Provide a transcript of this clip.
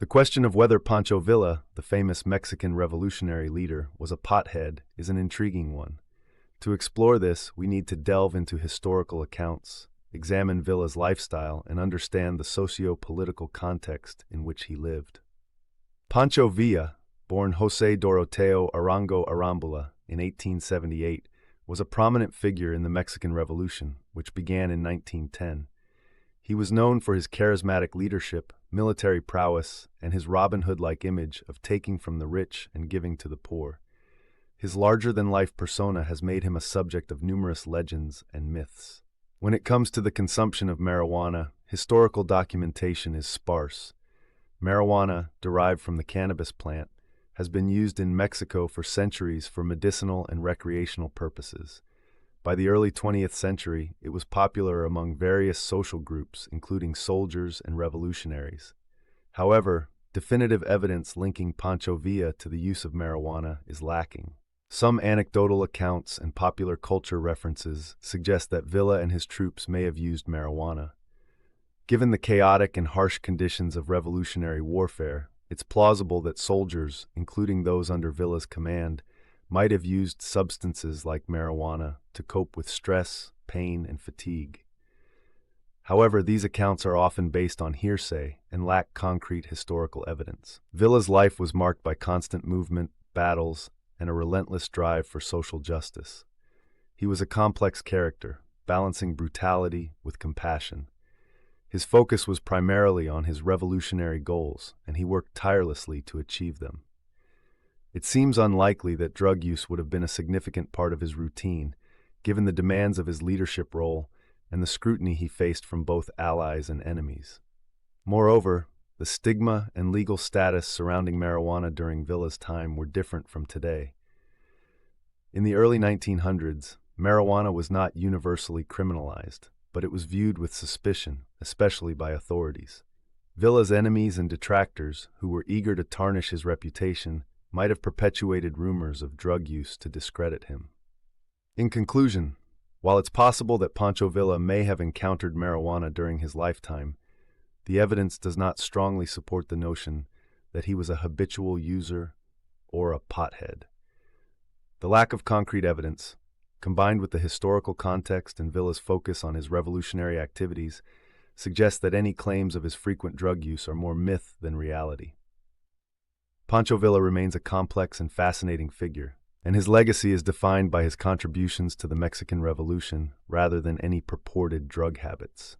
The question of whether Pancho Villa, the famous Mexican revolutionary leader, was a pothead is an intriguing one. To explore this, we need to delve into historical accounts, examine Villa's lifestyle, and understand the socio-political context in which he lived. Pancho Villa, born José Doroteo Arango Arambula in 1878, was a prominent figure in the Mexican Revolution, which began in 1910. He was known for his charismatic leadership, military prowess, and his Robin Hood-like image of taking from the rich and giving to the poor. His larger-than-life persona has made him a subject of numerous legends and myths. When it comes to the consumption of marijuana, historical documentation is sparse. Marijuana, derived from the cannabis plant, has been used in Mexico for centuries for medicinal and recreational purposes. By the early 20th century, it was popular among various social groups, including soldiers and revolutionaries. However, definitive evidence linking Pancho Villa to the use of marijuana is lacking. Some anecdotal accounts and popular culture references suggest that Villa and his troops may have used marijuana. Given the chaotic and harsh conditions of revolutionary warfare, it's plausible that soldiers, including those under Villa's command, might have used substances like marijuana to cope with stress, pain, and fatigue. However, these accounts are often based on hearsay and lack concrete historical evidence. Villa's life was marked by constant movement, battles, and a relentless drive for social justice. He was a complex character, balancing brutality with compassion. His focus was primarily on his revolutionary goals, and he worked tirelessly to achieve them. It seems unlikely that drug use would have been a significant part of his routine, given the demands of his leadership role and the scrutiny he faced from both allies and enemies. Moreover, the stigma and legal status surrounding marijuana during Villa's time were different from today. In the early 1900s, marijuana was not universally criminalized, but it was viewed with suspicion, especially by authorities. Villa's enemies and detractors, who were eager to tarnish his reputation, might have perpetuated rumors of drug use to discredit him. In conclusion, while it's possible that Pancho Villa may have encountered marijuana during his lifetime, the evidence does not strongly support the notion that he was a habitual user or a pothead. The lack of concrete evidence, combined with the historical context and Villa's focus on his revolutionary activities, suggests that any claims of his frequent drug use are more myth than reality. Pancho Villa remains a complex and fascinating figure, and his legacy is defined by his contributions to the Mexican Revolution rather than any purported drug habits.